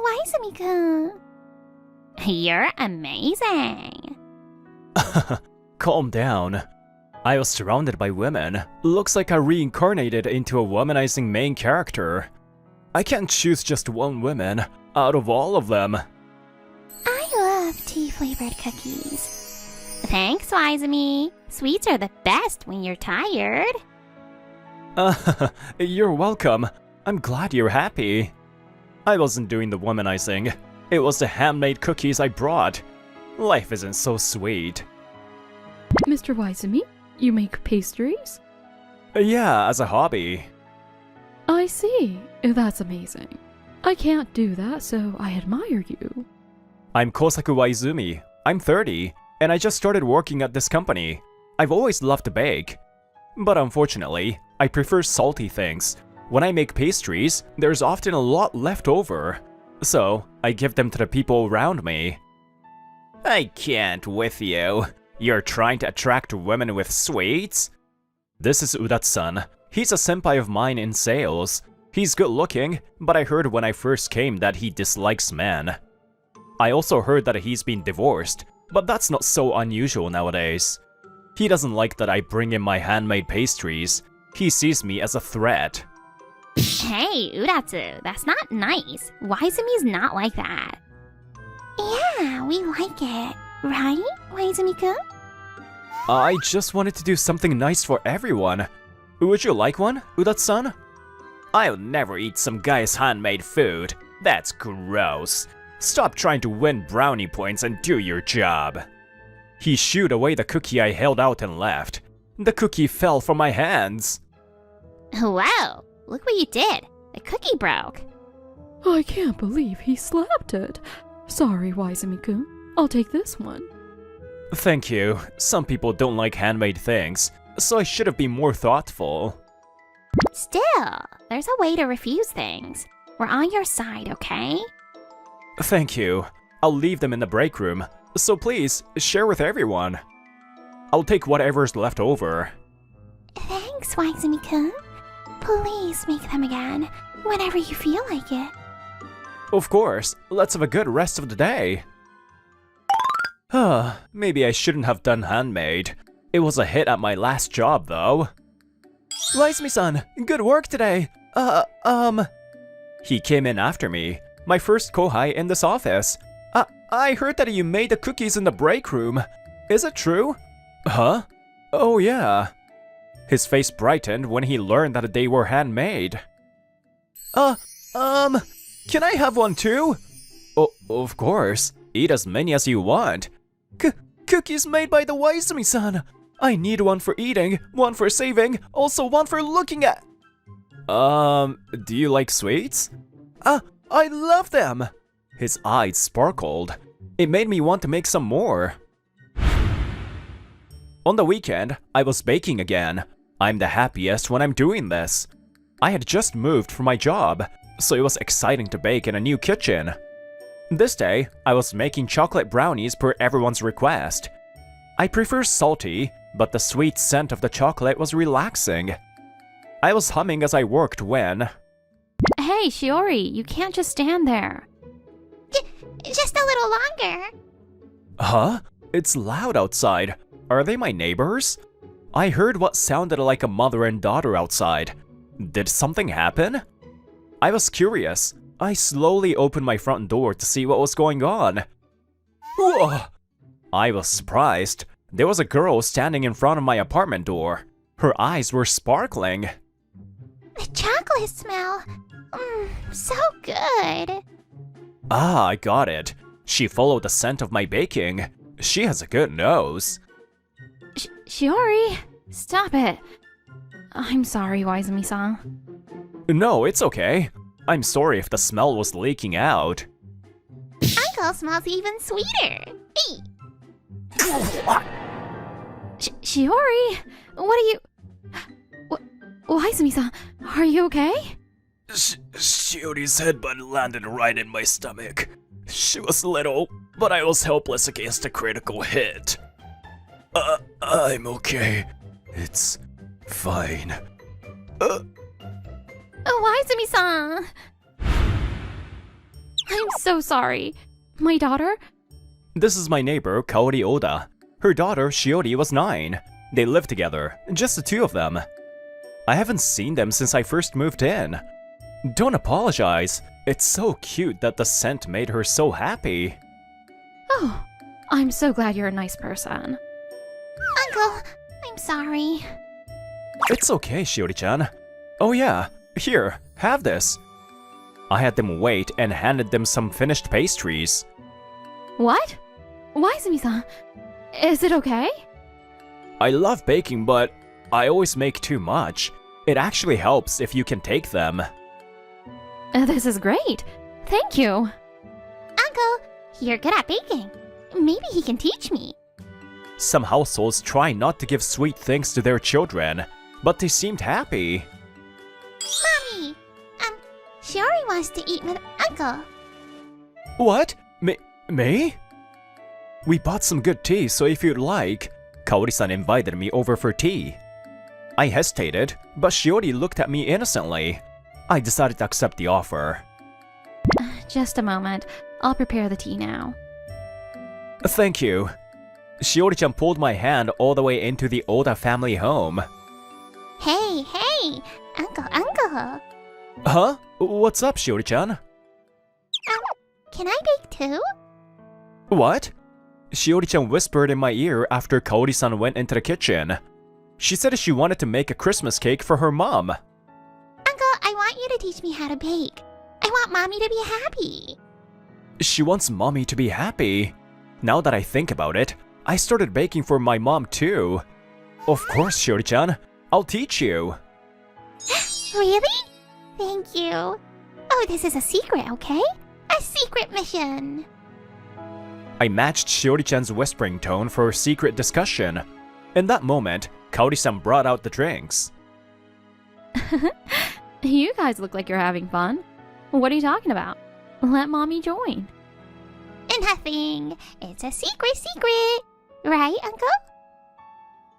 Waizumi-kun. You're amazing. Calm down. I was surrounded by women. Looks like I reincarnated into a womanizing main character. I can't choose just one woman out of all of them. I love tea-flavored cookies. Thanks, Waizumi. Sweets are the best when you're tired. You're welcome. I'm glad you're happy. I wasn't doing the womanizing. It was the handmade cookies I brought. Life isn't so sweet. Mr. Waizumi, you make pastries? Yeah, as a hobby. I see. That's amazing. I can't do that, so I admire you. I'm Kosaku Waizumi. I'm 30, and I just started working at this company. I've always loved to bake. But unfortunately, I prefer salty things. When I make pastries, there's often a lot left over. So, I give them to the people around me. I can't with you. You're trying to attract women with sweets? This is Udatsu-san. He's a senpai of mine in sales. He's good looking, but I heard when I first came that he dislikes men. I also heard that he's been divorced, but that's not so unusual nowadays. He doesn't like that I bring him my handmade pastries. He sees me as a threat. Hey, Udatsu, that's not nice. Waizumi's not like that. Yeah, we like it. Right, Waizumi-kun? I just wanted to do something nice for everyone. Would you like one, Udatsu-san? I'll never eat some guy's handmade food. That's gross. Stop trying to win brownie points and do your job. He shooed away the cookie I held out and left. The cookie fell from my hands. Whoa, look what you did. The cookie broke. I can't believe he slapped it. Sorry, Waizumi-kun. I'll take this one. Thank you. Some people don't like handmade things, so I should have been more thoughtful. Still, there's a way to refuse things. We're on your side, okay? Thank you. I'll leave them in the break room, so please, share with everyone. I'll take whatever's left over. Thanks, Waizumi-kun. Please make them again, whenever you feel like it. Of course, let's have a good rest of the day. Maybe I shouldn't have done handmade. It was a hit at my last job, though. Waizumi-san, good work today. He came in after me, my first kohai in this office. I heard that you made the cookies in the break room. Is it true? Huh? Oh yeah. His face brightened when he learned that they were handmade. Can I have one too? Oh, of course. Eat as many as you want. Cookies made by the Waizumi-san. I need one for eating, one for saving, also one for looking at. Do you like sweets? I love them. His eyes sparkled. It made me want to make some more. On the weekend, I was baking again. I'm the happiest when I'm doing this. I had just moved from my job, so it was exciting to bake in a new kitchen. This day, I was making chocolate brownies per everyone's request. I prefer salty, but the sweet scent of the chocolate was relaxing. I was humming as I worked when... Hey, Shiori, you can't just stand there. Just a little longer. Huh? It's loud outside. Are they my neighbors? I heard what sounded like a mother and daughter outside. Did something happen? I was curious. I slowly opened my front door to see what was going on. Whoa! I was surprised. There was a girl standing in front of my apartment door. Her eyes were sparkling. The chocolate smell. So good. Ah, I got it. She followed the scent of my baking. She has a good nose. Shiori, stop it. I'm sorry, Waizumi-san. No, it's okay. I'm sorry if the smell was leaking out. Uncle smells even sweeter. Hey. Shiori, what are you... Waizumi-san, are you okay? Shiori's headbutt landed right in my stomach. She was little, but I was helpless against a critical hit. I'm okay. It's fine. Waizumi-san! I'm so sorry. My daughter? This is my neighbor, Kaori Oda. Her daughter, Shiori, was 9. They live together, just the two of them. I haven't seen them since I first moved in. Don't apologize. It's so cute that the scent made her so happy. Oh, I'm so glad you're a nice person. Uncle, I'm sorry. It's okay, Shiori-chan. Oh yeah, here, have this. I had them wait and handed them some finished pastries. What? Waizumi-san, is it okay? I love baking, but I always make too much. It actually helps if you can take them. This is great. Thank you. Uncle, you're good at baking. Maybe he can teach me. Some households try not to give sweet things to their children, but they seemed happy. Mommy, Shiori wants to eat with Uncle. What? Me? We bought some good tea, so if you'd like. Kaori-san invited me over for tea. I hesitated, but Shiori looked at me innocently. I decided to accept the offer. Just a moment. I'll prepare the tea now. Thank you. Shiori-chan pulled my hand all the way into the Oda family home. Hey, Uncle. Huh? What's up, Shiori-chan? Can I bake too? What? Shiori-chan whispered in my ear after Kaori-san went into the kitchen. She said she wanted to make a Christmas cake for her mom. Uncle, I want you to teach me how to bake. I want Mommy to be happy. She wants mommy to be happy. Now that I think about it, I started baking for my mom too. Of course, Shiori-chan. I'll teach you. Really? Thank you. Oh, this is a secret, okay? A secret mission. I matched Shiori-chan's whispering tone for a secret discussion. In that moment, Kaori-san brought out the drinks. You guys look like you're having fun. What are you talking about? Let mommy join. Nothing. It's a secret. Right, Uncle?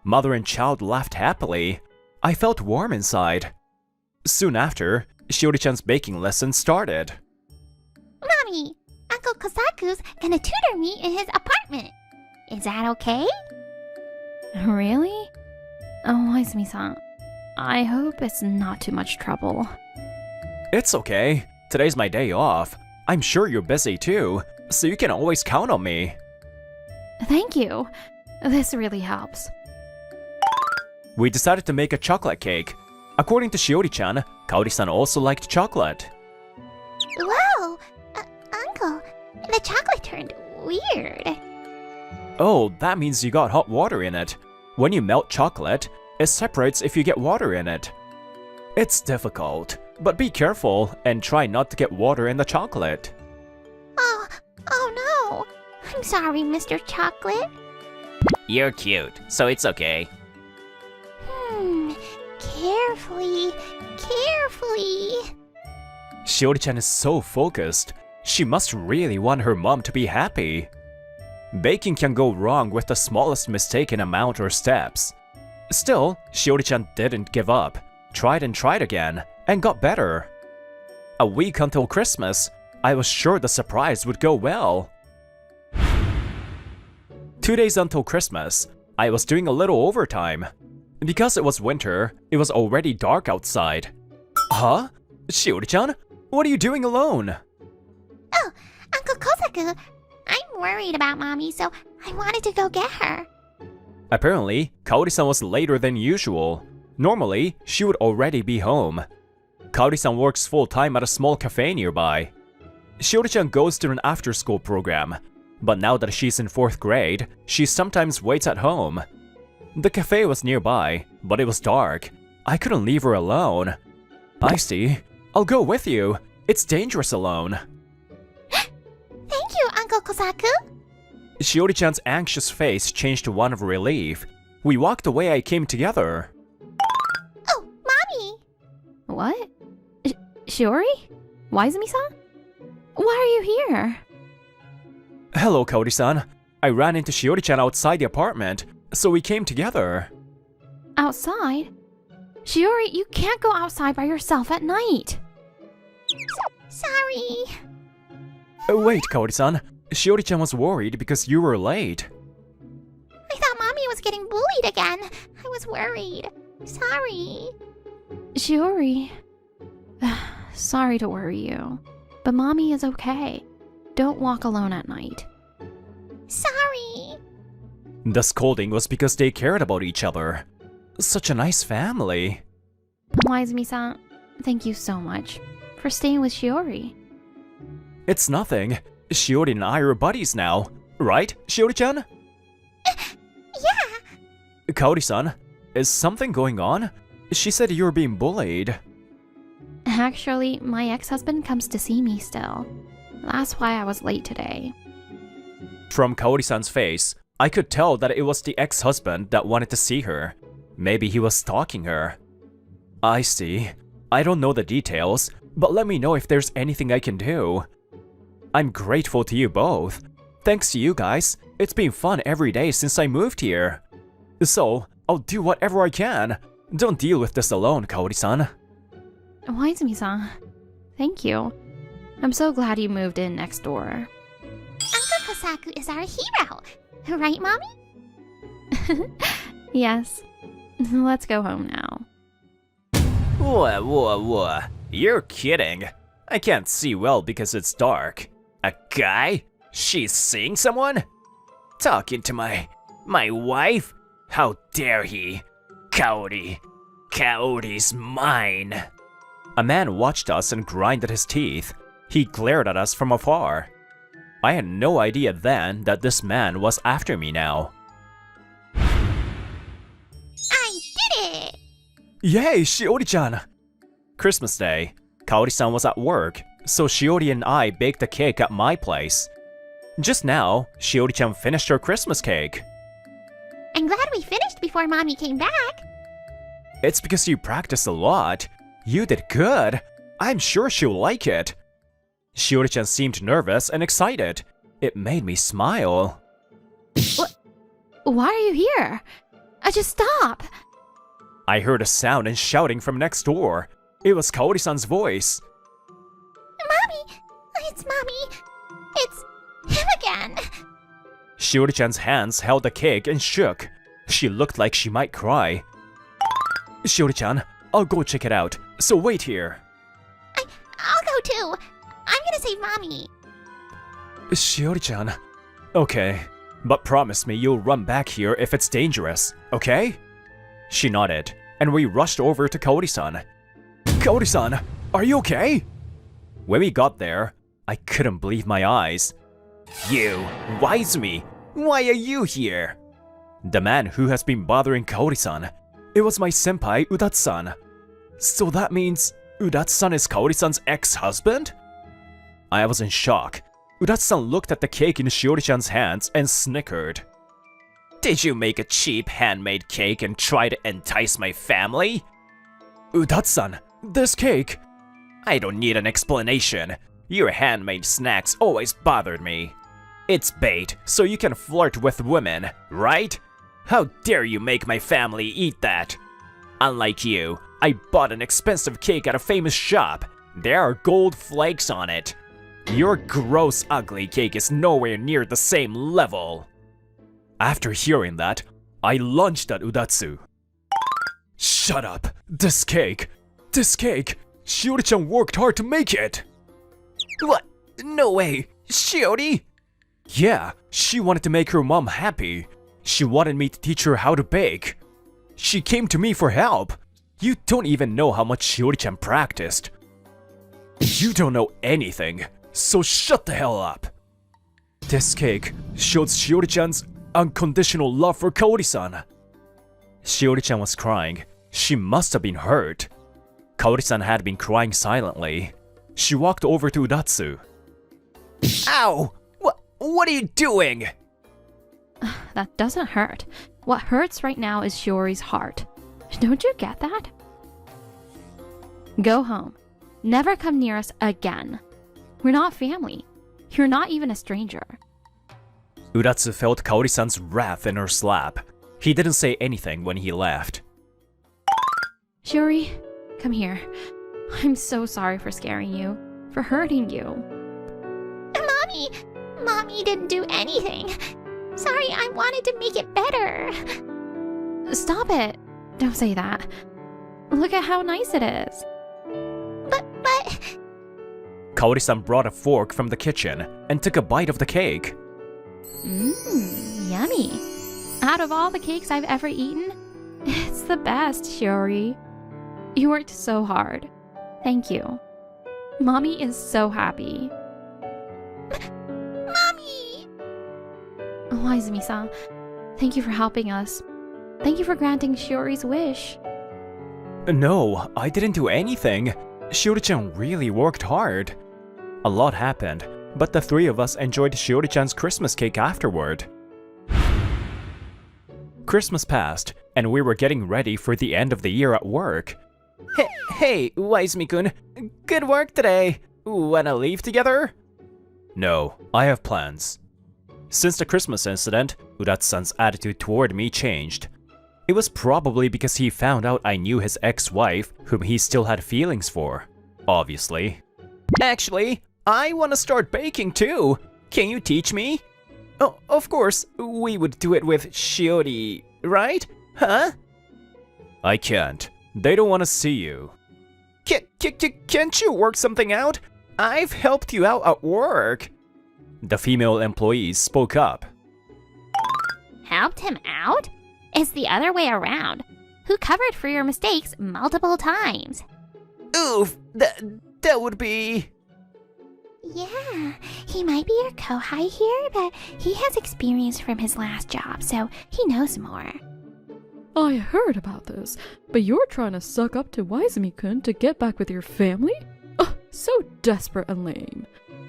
Mother and child laughed happily. I felt warm inside. Soon after, Shiori-chan's baking lesson started. Mommy, Uncle Kosaku's gonna tutor me in his apartment. Is that okay? Really? Oh, Waizumi-san. I hope it's not too much trouble. It's okay. Today's my day off. I'm sure you're busy too, so you can always count on me. Thank you. This really helps. We decided to make a chocolate cake. According to Shiori-chan, Kaori-san also liked chocolate. Whoa! Uncle, the chocolate turned weird. Oh, that means you got hot water in it. When you melt chocolate, it separates if you get water in it. It's difficult, but be careful and try not to get water in the chocolate. Oh no! I'm sorry, Mr. Chocolate. You're cute, so it's okay. Carefully. Shiori-chan is so focused. She must really want her mom to be happy. Baking can go wrong with the smallest mistake in amount or steps. Still, Shiori-chan didn't give up, tried again, and got better. A week until Christmas, I was sure the surprise would go well. 2 days until Christmas, I was doing a little overtime. Because it was winter, it was already dark outside. Huh? Shiori-chan? What are you doing alone? Oh, Uncle Kosaku, I'm worried about Mommy, so I wanted to go get her. Apparently, Kaori-san was later than usual. Normally, she would already be home. Kaori-san works full-time at a small cafe nearby. Shiori-chan goes to an after-school program, but now that she's in 4th grade, she sometimes waits at home. The cafe was nearby, but it was dark. I couldn't leave her alone. I see. I'll go with you. It's dangerous alone. Thank you, Uncle Kosaku. Shiori-chan's anxious face changed to one of relief. We walked the way I came together. Oh, Mommy! What? Shiori? Waizumi-san? Why are you here? Hello, Kaori-san. I ran into Shiori-chan outside the apartment, so we came together. Outside? Shiori, you can't go outside by yourself at night. Sorry. Wait, Kaori-san. Shiori-chan was worried because you were late. I thought Mommy was getting bullied again. I was worried. Sorry. Shiori. Sorry to worry you, but Mommy is okay. Don't walk alone at night. Sorry. The scolding was because they cared about each other. Such a nice family. Waizumi-san, thank you so much for staying with Shiori. It's nothing. Shiori and I are buddies now. Right, Shiori-chan? Yeah. Kaori-san, is something going on? She said you were being bullied. Actually, my ex-husband comes to see me still. That's why I was late today. From Kaori-san's face, I could tell that it was the ex-husband that wanted to see her. Maybe he was stalking her. I see. I don't know the details, but let me know if there's anything I can do. I'm grateful to you both. Thanks to you guys, it's been fun every day since I moved here. So, I'll do whatever I can. Don't deal with this alone, Kaori-san. Waizumi-san, thank you. I'm so glad you moved in next door. Uncle Kosaku is our hero. Right, Mommy? Yes. Let's go home now. Whoa. You're kidding. I can't see well because it's dark. A guy? She's seeing someone? Talking to my wife? How dare he? Kaori. Kaori's mine. A man watched us and grinded his teeth. He glared at us from afar. I had no idea then that this man was after me now. I did it! Yay, Shiori-chan! Christmas Day, Kaori-san was at work, so Shiori and I baked a cake at my place. Just now, Shiori-chan finished her Christmas cake. I'm glad we finished before Mommy came back. It's because you practiced a lot. You did good. I'm sure she'll like it. Shiori-chan seemed nervous and excited. It made me smile. Why are you here? Just stop! I heard a sound and shouting from next door. It was Kaori-san's voice. Mommy! It's Mommy! It's him again! Shiori-chan's hands held the cake and shook. She looked like she might cry. Shiori-chan, I'll go check it out, so wait here. I'll go too. I'm gonna save Mommy. Shiori-chan. Okay, but promise me you'll run back here if it's dangerous, okay? She nodded, and we rushed over to Kaori-san. Kaori-san, are you okay? When we got there, I couldn't believe my eyes. You, Waizumi, why are you here? The man who has been bothering Kaori-san. It was my senpai, Udatsu-san. So that means Udatsu-san is Kaori-san's ex-husband? I was in shock. Udatsu-san looked at the cake in Shiori-chan's hands and snickered. Did you make a cheap handmade cake and try to entice my family? Udatsu-san, this cake... I don't need an explanation. Your handmade snacks always bothered me. It's bait, so you can flirt with women, right? How dare you make my family eat that? Unlike you, I bought an expensive cake at a famous shop. There are gold flakes on it. Your gross, ugly cake is nowhere near the same level. After hearing that, I lunged at Udatsu. Shut up! This cake! Shiori-chan worked hard to make it! What? No way! Shiori? Yeah, she wanted to make her mom happy. She wanted me to teach her how to bake. She came to me for help. You don't even know how much Shiori-chan practiced. You don't know anything, so shut the hell up. This cake showed Shiori-chan's unconditional love for Kaori-san. Shiori-chan was crying. She must have been hurt. Kaori-san had been crying silently. She walked over to Udatsu. Ow! What are you doing? That doesn't hurt. What hurts right now is Shiori's heart. Don't you get that? Go home. Never come near us again. We're not family. You're not even a stranger. Udatsu felt Kaori-san's wrath in her slap. He didn't say anything when he left. Shiori, come here. I'm so sorry for scaring you, for hurting you. Mommy! Mommy didn't do anything. Sorry, I wanted to make it better. Stop it. Don't say that. Look at how nice it is. But... Kaori-san brought a fork from the kitchen and took a bite of the cake. Yummy. Out of all the cakes I've ever eaten, it's the best, Shiori. You worked so hard. Thank you. Mommy is so happy. Mommy! Oh, Izumi-san, thank you for helping us. Thank you for granting Shiori's wish. No, I didn't do anything. Shiori-chan really worked hard. A lot happened, but the three of us enjoyed Shiori-chan's Christmas cake afterward. Christmas passed, and we were getting ready for the end of the year at work. Hey, Waizumi-kun, good work today. Wanna leave together? No, I have plans. Since the Christmas incident, Udatsu-san's attitude toward me changed. It was probably because he found out I knew his ex-wife, whom he still had feelings for. Obviously. Actually, I wanna start baking too. Can you teach me? Oh, of course, we would do it with Shiori, right? Huh? I can't. They don't want to see you. Can't you work something out? I've helped you out at work. The female employees spoke up. Helped him out? It's the other way around. Who covered for your mistakes multiple times? Oof, that would be... Yeah, he might be your kohai here, but he has experience from his last job, so he knows more. I heard about this, but you're trying to suck up to Waizumi-kun to get back with your family? Ugh, so desperate and lame.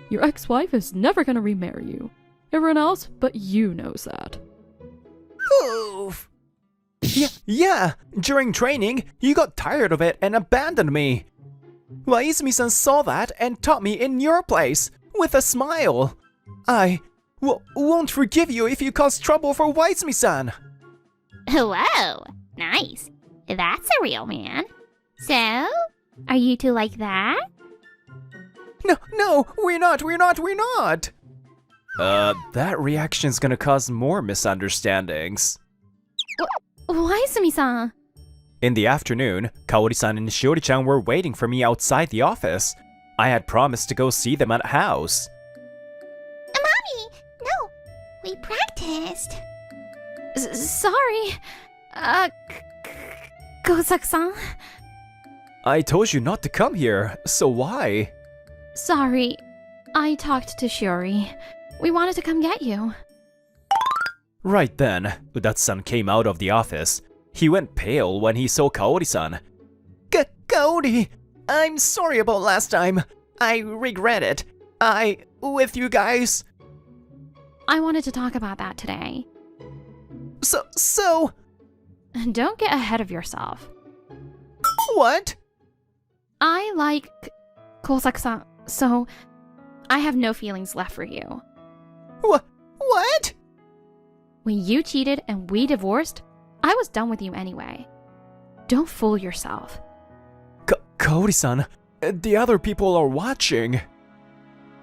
Your ex-wife is never gonna remarry you. Everyone else but you knows that. Oof. Yeah, during training, you got tired of it and abandoned me. Waizumi-san saw that and taught me in your place, with a smile. I won't forgive you if you cause trouble for Waizumi-san. Whoa, nice. That's a real man. So, are you two like that? No, we're not. That reaction's gonna cause more misunderstandings. Waizumi-san! In the afternoon, Kaori-san and Shiori-chan were waiting for me outside the office. I had promised to go see them at house. Mommy! No! We practiced. Sorry. Kosaku-san? I told you not to come here, so why? Sorry. I talked to Shiori. We wanted to come get you. Right then, Udatsu-san came out of the office. He went pale when he saw Kaori-san. Kaori! I'm sorry about last time. I regret it. With you guys. I wanted to talk about that today. So... Don't get ahead of yourself. What? I like Kosaku-san, so I have no feelings left for you. What? When you cheated and we divorced, I was done with you anyway. Don't fool yourself. Kaori-san, the other people are watching.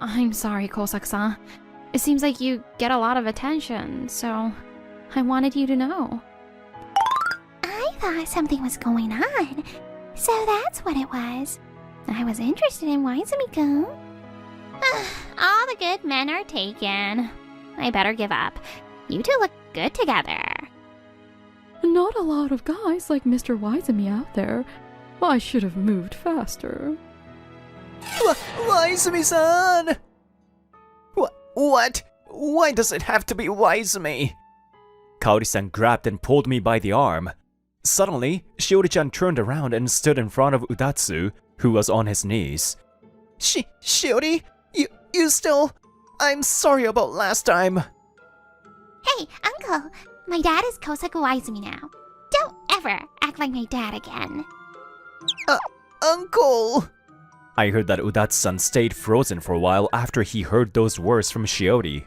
I'm sorry, Kosaku-san. It seems like you get a lot of attention, so I wanted you to know. I thought something was going on, so that's what it was. I was interested in Waizumi-kun. All the good men are taken. I better give up. You two look good together. Not a lot of guys like Mr. Waizumi out there. I should have moved faster. Waizumi-san! What? Why does it have to be Waizumi? Kaori-san grabbed and pulled me by the arm. Suddenly, Shiori-chan turned around and stood in front of Udatsu, who was on his knees. Shiori? You still... I'm sorry about last time. Hey, Uncle! My dad is Kosaku Waizumi now. Don't ever act like my dad again. Uncle! I heard that Udatsu-san stayed frozen for a while after he heard those words from Shiori.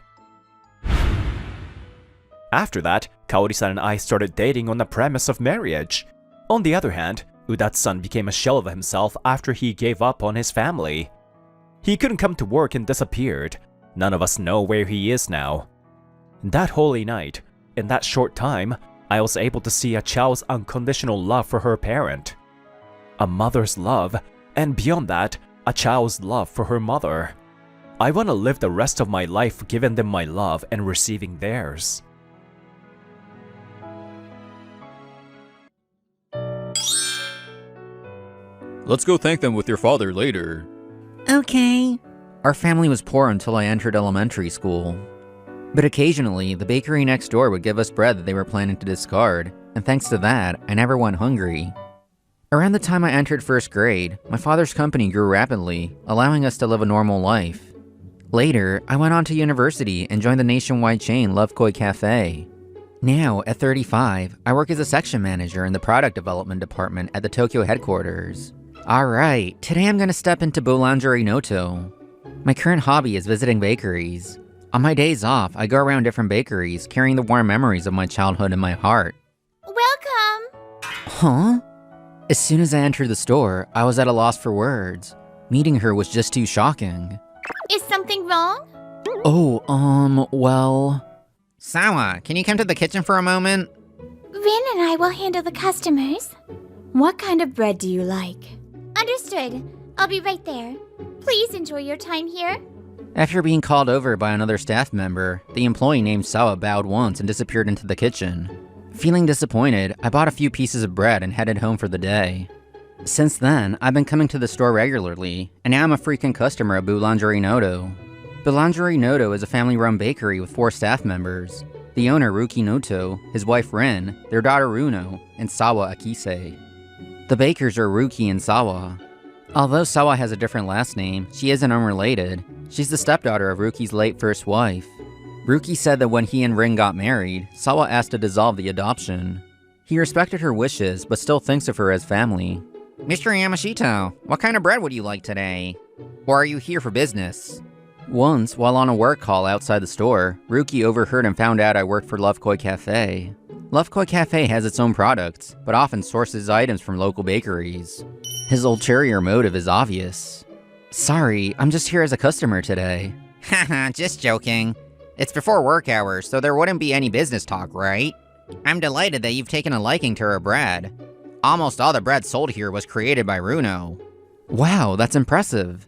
After that, Kaori-san and I started dating on the premise of marriage. On the other hand, Udatsu-san became a shell of himself after he gave up on his family. He couldn't come to work and disappeared. None of us know where he is now. That holy night, in that short time, I was able to see a child's unconditional love for her parent. A mother's love, and beyond that, a child's love for her mother. I want to live the rest of my life giving them my love and receiving theirs. Let's go thank them with your father later. Okay. Our family was poor until I entered elementary school. But occasionally, the bakery next door would give us bread that they were planning to discard, and thanks to that, I never went hungry. Around the time I entered first grade, my father's company grew rapidly, allowing us to live a normal life. Later, I went on to university and joined the nationwide chain Love Koi Cafe. Now, at 35, I work as a section manager in the product development department at the Tokyo headquarters. Alright, today I'm gonna step into Boulangerie Noto. My current hobby is visiting bakeries. On my days off, I go around different bakeries, carrying the warm memories of my childhood in my heart. Welcome! Huh? As soon as I entered the store, I was at a loss for words. Meeting her was just too shocking. Is something wrong? Oh, well... Sawa, can you come to the kitchen for a moment? Rin and I will handle the customers. What kind of bread do you like? Understood. I'll be right there. Please enjoy your time here. After being called over by another staff member, the employee named Sawa bowed once and disappeared into the kitchen. Feeling disappointed, I bought a few pieces of bread and headed home for the day. Since then, I've been coming to the store regularly, and now I'm a frequent customer of Boulangerie Noto. Boulangerie Noto is a family-run bakery with 4 staff members. The owner, Ruki Noto, his wife Rin, their daughter Runo, and Sawa Akise. The bakers are Ruki and Sawa. Although Sawa has a different last name, she isn't unrelated. She's the stepdaughter of Ruki's late first wife. Ruki said that when he and Rin got married, Sawa asked to dissolve the adoption. He respected her wishes, but still thinks of her as family. Mr. Yamashita, what kind of bread would you like today? Or are you here for business? Once, while on a work call outside the store, Ruki overheard and found out I worked for Love Koi Cafe. Love Koi Cafe has its own products, but often sources items from local bakeries. His ulterior motive is obvious. Sorry, I'm just here as a customer today. Haha, just joking. It's before work hours, so there wouldn't be any business talk, right? I'm delighted that you've taken a liking to her bread. Almost all the bread sold here was created by Runo. Wow, that's impressive.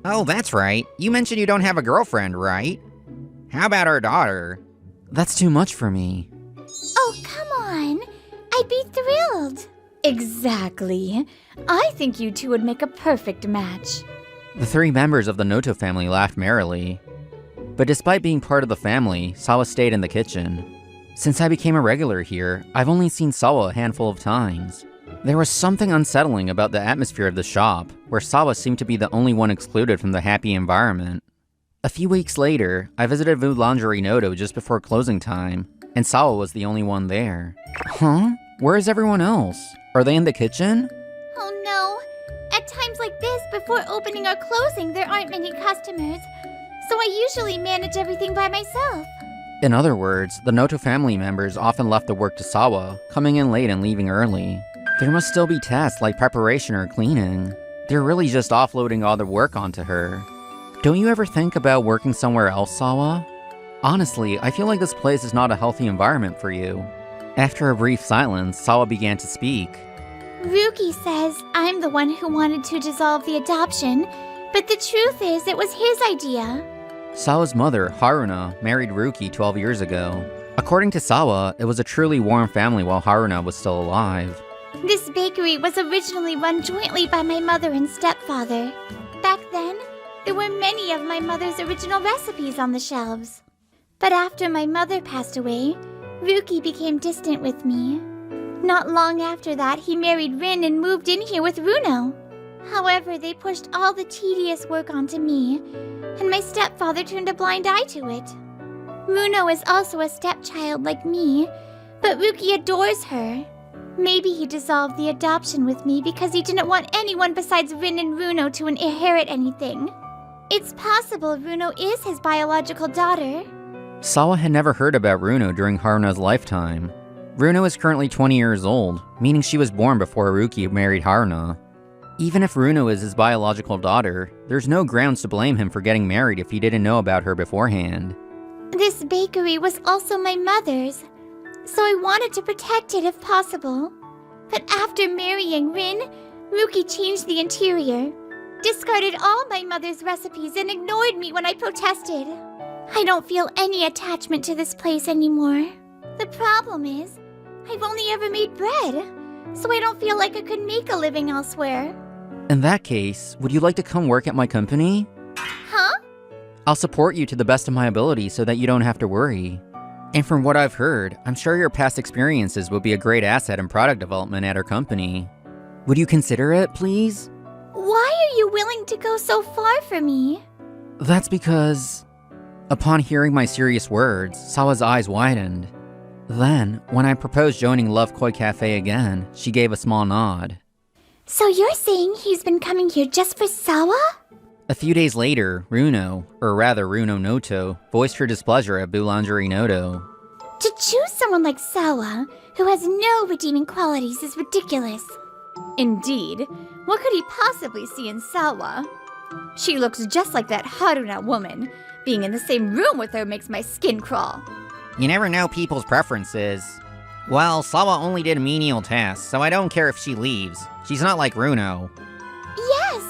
Oh, that's right. You mentioned you don't have a girlfriend, right? How about our daughter? That's too much for me. Oh, come on. I'd be thrilled. Exactly. I think you two would make a perfect match. The 3 members of the Noto family laughed merrily. But despite being part of the family, Sawa stayed in the kitchen. Since I became a regular here, I've only seen Sawa a handful of times. There was something unsettling about the atmosphere of the shop, where Sawa seemed to be the only one excluded from the happy environment. A few weeks later, I visited Boulangerie Noto just before closing time, and Sawa was the only one there. Huh? Where is everyone else? Are they in the kitchen? Oh no. At times like this, before opening or closing, there aren't many customers. So I usually manage everything by myself. In other words, the Noto family members often left the work to Sawa, coming in late and leaving early. There must still be tasks like preparation or cleaning. They're really just offloading all the work onto her. Don't you ever think about working somewhere else, Sawa? Honestly, I feel like this place is not a healthy environment for you. After a brief silence, Sawa began to speak. Ruki says I'm the one who wanted to dissolve the adoption, but the truth is it was his idea. Sawa's mother, Haruna, married Ruki 12 years ago. According to Sawa, it was a truly warm family while Haruna was still alive. This bakery was originally run jointly by my mother and stepfather. Back then, there were many of my mother's original recipes on the shelves. But after my mother passed away, Ruki became distant with me. Not long after that, he married Rin and moved in here with Runo. However, they pushed all the tedious work onto me, and my stepfather turned a blind eye to it. Runo is also a stepchild like me, but Ruki adores her. Maybe he dissolved the adoption with me because he didn't want anyone besides Rin and Runo to inherit anything. It's possible Runo is his biological daughter. Sawa had never heard about Runo during Haruna's lifetime. Runo is currently 20 years old, meaning she was born before Ruki married Haruna. Even if Runo is his biological daughter, there's no grounds to blame him for getting married if he didn't know about her beforehand. This bakery was also my mother's, so I wanted to protect it if possible. But after marrying Rin, Ruki changed the interior, discarded all my mother's recipes, and ignored me when I protested. I don't feel any attachment to this place anymore. The problem is, I've only ever made bread, so I don't feel like I could make a living elsewhere. In that case, would you like to come work at my company? Huh? I'll support you to the best of my ability so that you don't have to worry. And from what I've heard, I'm sure your past experiences will be a great asset in product development at our company. Would you consider it, please? Why are you willing to go so far for me? That's because... Upon hearing my serious words, Sawa's eyes widened. Then, when I proposed joining Love Koi Cafe again, she gave a small nod. So you're saying he's been coming here just for Sawa? A few days later, Runo, or rather Runo Noto, voiced her displeasure at Boulangerie Noto. To choose someone like Sawa, who has no redeeming qualities, is ridiculous. Indeed. What could he possibly see in Sawa? She looks just like that Haruna woman. Being in the same room with her makes my skin crawl. You never know people's preferences. Well, Sawa only did menial tasks, so I don't care if she leaves. She's not like Runo. Yes!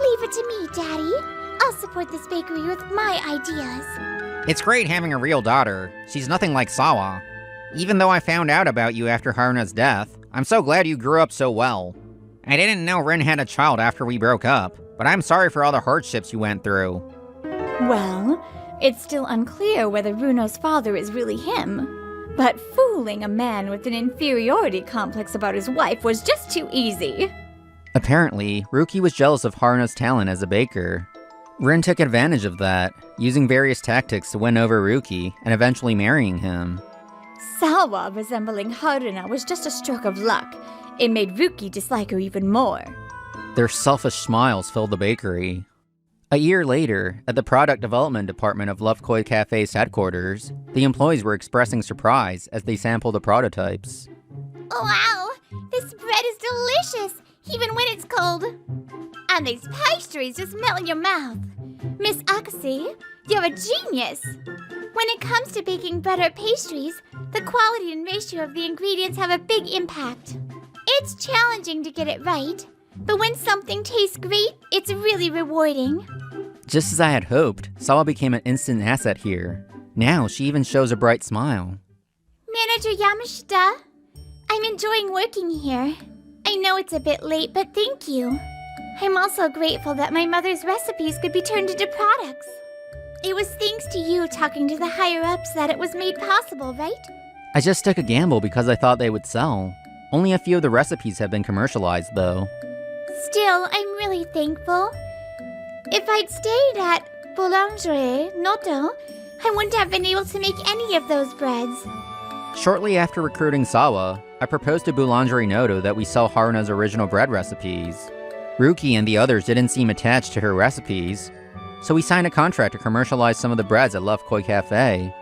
Leave it to me, Daddy. I'll support this bakery with my ideas. It's great having a real daughter. She's nothing like Sawa. Even though I found out about you after Haruna's death, I'm so glad you grew up so well. I didn't know Rin had a child after we broke up, but I'm sorry for all the hardships you went through. Well, it's still unclear whether Runo's father is really him. But fooling a man with an inferiority complex about his wife was just too easy. Apparently, Ruki was jealous of Haruna's talent as a baker. Rin took advantage of that, using various tactics to win over Ruki and eventually marrying him. Sawa resembling Haruna was just a stroke of luck. It made Ruki dislike her even more. Their selfish smiles filled the bakery. A year later, at the product development department of Love Koi Cafe's headquarters, the employees were expressing surprise as they sampled the prototypes. Wow! This bread is delicious, even when it's cold. And these pastries just melt in your mouth. Miss Akase, you're a genius! When it comes to baking bread or pastries, the quality and ratio of the ingredients have a big impact. It's challenging to get it right, but when something tastes great, it's really rewarding. Just as I had hoped, Sawa became an instant asset here. Now she even shows a bright smile. Manager Yamashita, I'm enjoying working here. I know it's a bit late, but thank you. I'm also grateful that my mother's recipes could be turned into products. It was thanks to you talking to the higher-ups that it was made possible, right? I just took a gamble because I thought they would sell. Only a few of the recipes have been commercialized, though. Still, I'm really thankful. If I'd stayed at Boulangerie Noto, I wouldn't have been able to make any of those breads. Shortly after recruiting Sawa, I proposed to Boulangerie Noto that we sell Haruna's original bread recipes. Ruki and the others didn't seem attached to her recipes, so we signed a contract to commercialize some of the breads at Love Koi Cafe.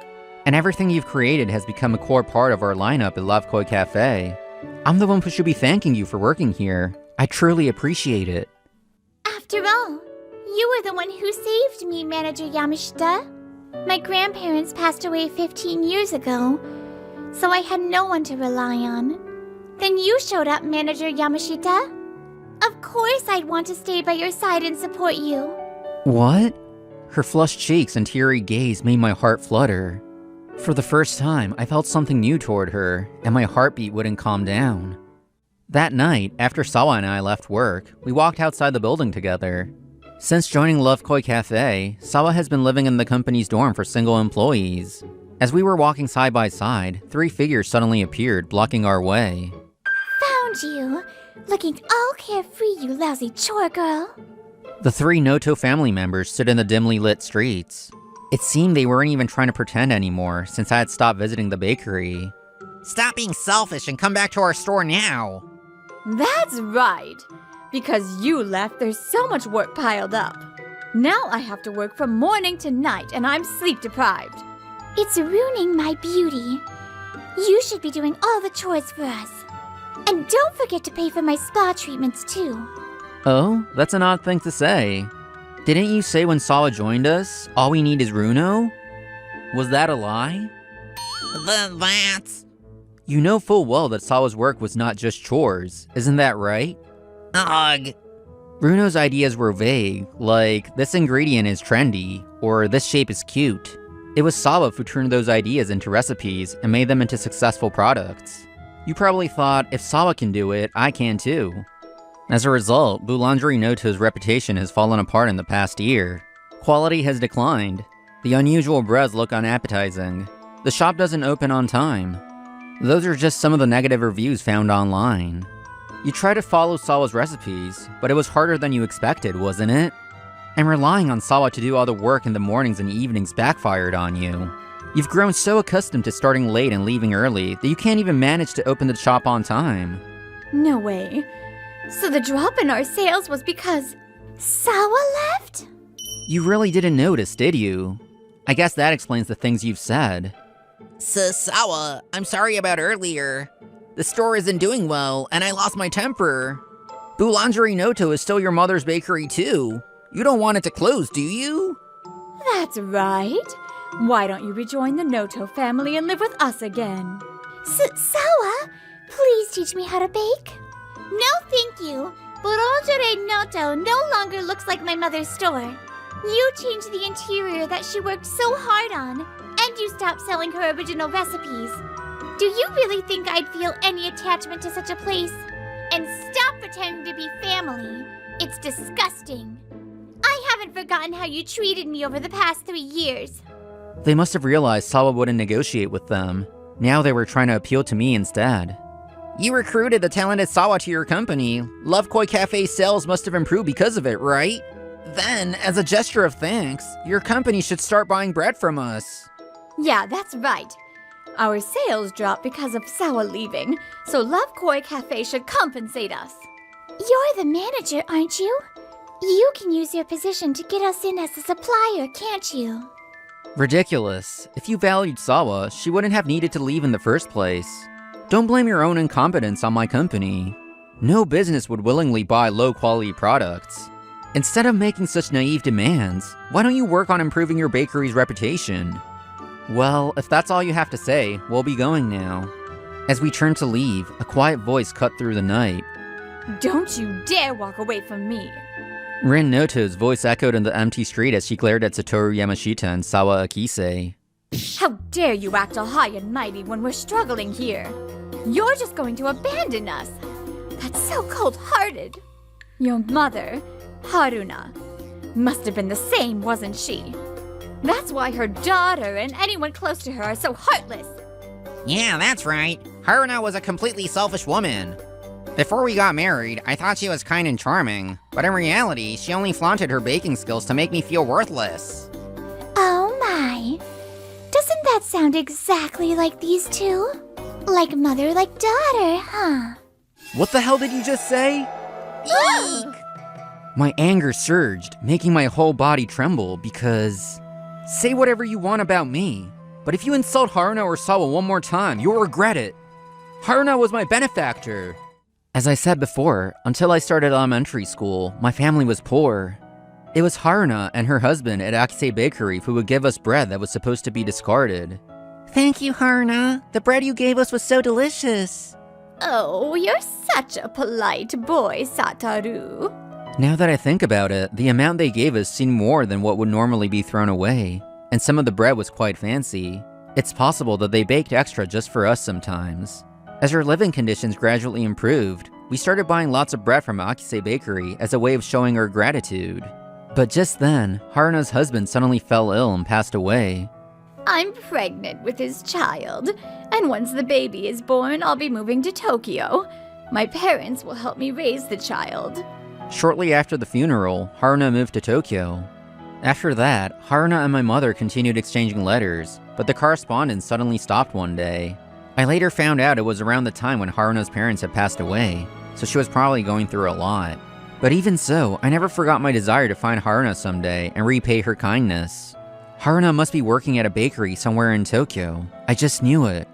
And everything you've created has become a core part of our lineup at Love Koi Cafe. I'm the one who should be thanking you for working here. I truly appreciate it. After all, you were the one who saved me, Manager Yamashita. My grandparents passed away 15 years ago, so I had no one to rely on. Then you showed up, Manager Yamashita. Of course I'd want to stay by your side and support you. What? Her flushed cheeks and teary gaze made my heart flutter. For the first time, I felt something new toward her, and my heartbeat wouldn't calm down. That night, after Sawa and I left work, we walked outside the building together. Since joining Love Koi Cafe, Sawa has been living in the company's dorm for single employees. As we were walking side by side, 3 figures suddenly appeared, blocking our way. Found you! Looking all carefree, you lousy chore girl. The 3 Noto family members stood in the dimly lit streets. It seemed they weren't even trying to pretend anymore, since I had stopped visiting the bakery. Stop being selfish and come back to our store now! That's right. Because you left, there's so much work piled up. Now I have to work from morning to night, and I'm sleep deprived. It's ruining my beauty. You should be doing all the chores for us. And don't forget to pay for my spa treatments, too. Oh, that's an odd thing to say. Didn't you say when Sawa joined us, all we need is Runo? Was that a lie? That's... You know full well that Sawa's work was not just chores, isn't that right? Ugh. Runo's ideas were vague, like, this ingredient is trendy, or this shape is cute. It was Sawa who turned those ideas into recipes and made them into successful products. You probably thought, if Sawa can do it, I can too. As a result, Boulangerie Noto's reputation has fallen apart in the past year. Quality has declined. The unusual breads look unappetizing. The shop doesn't open on time. Those are just some of the negative reviews found online. You try to follow Sawa's recipes, but it was harder than you expected, wasn't it? And relying on Sawa to do all the work in the mornings and evenings backfired on you. You've grown so accustomed to starting late and leaving early that you can't even manage to open the shop on time. No way. So the drop in our sales was because Sawa left? You really didn't notice, did you? I guess that explains the things you've said. Sawa, I'm sorry about earlier. The store isn't doing well, and I lost my temper. Boulangerie Noto is still your mother's bakery too. You don't want it to close, do you? That's right. Why don't you rejoin the Noto family and live with us again? Sawa, please teach me how to bake. No, thank you. Boulangerie Noto no longer looks like my mother's store. You changed the interior that she worked so hard on, and you stopped selling her original recipes. Do you really think I'd feel any attachment to such a place? And stop pretending to be family. It's disgusting. I haven't forgotten how you treated me over the past 3 years. They must have realized Sawa wouldn't negotiate with them. Now they were trying to appeal to me instead. You recruited the talented Sawa to your company. Love Koi Cafe's sales must have improved because of it, right? Then, as a gesture of thanks, your company should start buying bread from us. Yeah, that's right. Our sales dropped because of Sawa leaving, so Love Koi Cafe should compensate us. You're the manager, aren't you? You can use your position to get us in as a supplier, can't you? Ridiculous. If you valued Sawa, she wouldn't have needed to leave in the first place. Don't blame your own incompetence on my company. No business would willingly buy low-quality products. Instead of making such naive demands, why don't you work on improving your bakery's reputation? Well, if that's all you have to say, we'll be going now. As we turn to leave, a quiet voice cut through the night. Don't you dare walk away from me. Rin Noto's voice echoed in the empty street as she glared at Satoru Yamashita and Sawa Akise. How dare you act all high and mighty when we're struggling here? You're just going to abandon us. That's so cold-hearted. Your mother, Haruna, must have been the same, wasn't she? That's why her daughter and anyone close to her are so heartless. Yeah, that's right. Haruna was a completely selfish woman. Before we got married, I thought she was kind and charming, but in reality, she only flaunted her baking skills to make me feel worthless. Oh my. Doesn't that sound exactly like these two? Like mother, like daughter, huh? What the hell did you just say? Eek! My anger surged, making my whole body tremble because... Say whatever you want about me, but if you insult Haruna or Sawa one more time, you'll regret it. Haruna was my benefactor. As I said before, until I started elementary school, my family was poor. It was Haruna and her husband at Akise Bakery who would give us bread that was supposed to be discarded. Thank you, Haruna. The bread you gave us was so delicious. Oh, you're such a polite boy, Satoru. Now that I think about it, the amount they gave us seemed more than what would normally be thrown away, and some of the bread was quite fancy. It's possible that they baked extra just for us sometimes. As our living conditions gradually improved, we started buying lots of bread from Akise Bakery as a way of showing our gratitude. But just then, Haruna's husband suddenly fell ill and passed away. I'm pregnant with his child, and once the baby is born, I'll be moving to Tokyo. My parents will help me raise the child. Shortly after the funeral, Haruna moved to Tokyo. After that, Haruna and my mother continued exchanging letters, but the correspondence suddenly stopped one day. I later found out it was around the time when Haruna's parents had passed away, so she was probably going through a lot. But even so, I never forgot my desire to find Haruna someday and repay her kindness. Haruna must be working at a bakery somewhere in Tokyo. I just knew it.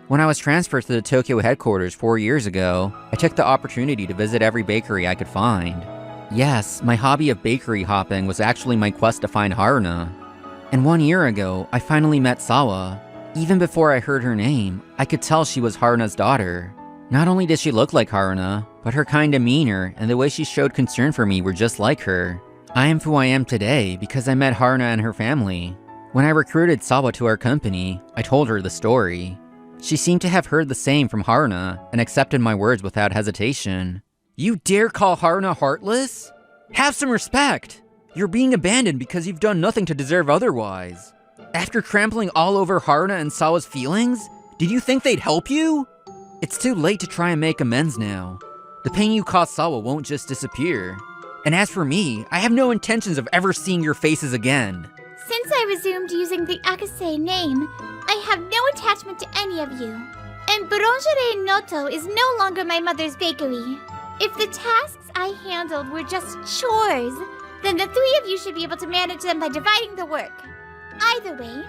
When I was transferred to the Tokyo headquarters 4 years ago, I took the opportunity to visit every bakery I could find. Yes, my hobby of bakery hopping was actually my quest to find Haruna. And 1 year ago, I finally met Sawa. Even before I heard her name, I could tell she was Haruna's daughter. Not only did she look like Haruna, but her kind demeanor and the way she showed concern for me were just like her. I am who I am today because I met Haruna and her family. When I recruited Sawa to our company, I told her the story. She seemed to have heard the same from Haruna and accepted my words without hesitation. You dare call Haruna heartless? Have some respect! You're being abandoned because you've done nothing to deserve otherwise. After trampling all over Haruna and Sawa's feelings, did you think they'd help you? It's too late to try and make amends now. The pain you caused Sawa won't just disappear. And as for me, I have no intentions of ever seeing your faces again. Since I resumed using the Akase name, I have no attachment to any of you. And Boulangerie Noto is no longer my mother's bakery. If the tasks I handled were just chores, then the three of you should be able to manage them by dividing the work. Either way,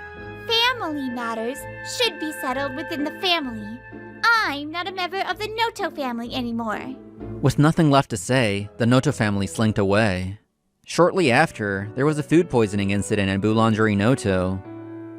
family matters should be settled within the family. I'm not a member of the Noto family anymore. With nothing left to say, the Noto family slinked away. Shortly after, there was a food poisoning incident at Boulangerie Noto.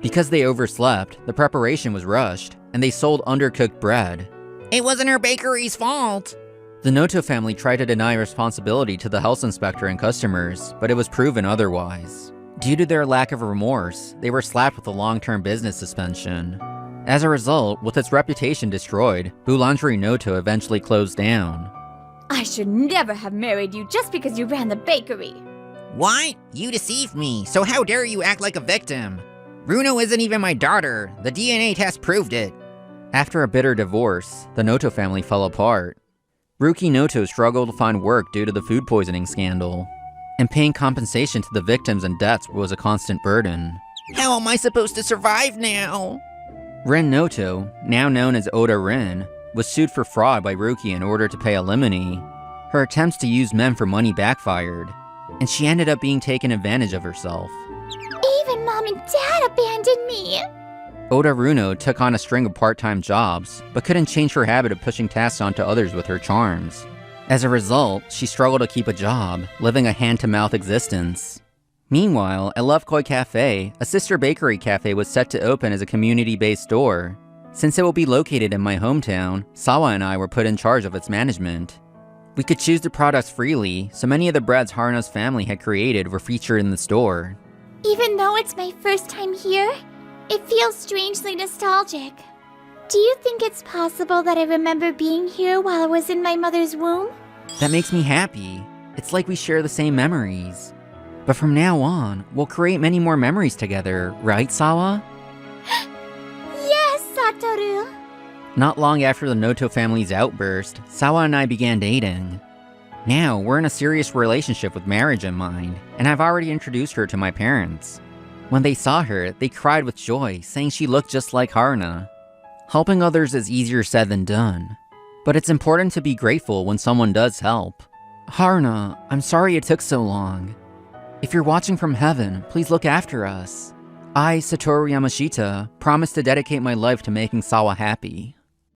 Because they overslept, the preparation was rushed, and they sold undercooked bread. It wasn't her bakery's fault. The Noto family tried to deny responsibility to the health inspector and customers, but it was proven otherwise. Due to their lack of remorse, they were slapped with a long-term business suspension. As a result, with its reputation destroyed, Boulangerie Noto eventually closed down. I should never have married you just because you ran the bakery. What? You deceived me, so how dare you act like a victim? Runo isn't even my daughter. The DNA test proved it. After a bitter divorce, the Noto family fell apart. Ruki Noto struggled to find work due to the food poisoning scandal, and paying compensation to the victims and debts was a constant burden. How am I supposed to survive now? Rin Noto, now known as Oda Rin, was sued for fraud by Ruki in order to pay alimony. Her attempts to use men for money backfired, and she ended up being taken advantage of herself. Even Mom and Dad abandoned me. Oda Runo took on a string of part-time jobs, but couldn't change her habit of pushing tasks onto others with her charms. As a result, she struggled to keep a job, living a hand-to-mouth existence. Meanwhile, at Love Koi Cafe, a sister bakery cafe was set to open as a community-based store. Since it will be located in my hometown, Sawa and I were put in charge of its management. We could choose the products freely, so many of the breads Haruna's family had created were featured in the store. Even though it's my first time here, it feels strangely nostalgic. Do you think it's possible that I remember being here while I was in my mother's womb? That makes me happy. It's like we share the same memories. But from now on, we'll create many more memories together, right, Sawa? Yes, Satoru! Not long after the Noto family's outburst, Sawa and I began dating. Now, we're in a serious relationship with marriage in mind, and I've already introduced her to my parents. When they saw her, they cried with joy, saying she looked just like Haruna. Helping others is easier said than done, but it's important to be grateful when someone does help. Haruna, I'm sorry it took so long. If you're watching from heaven, please look after us. I, Satoru Yamashita, promise to dedicate my life to making Sawa happy.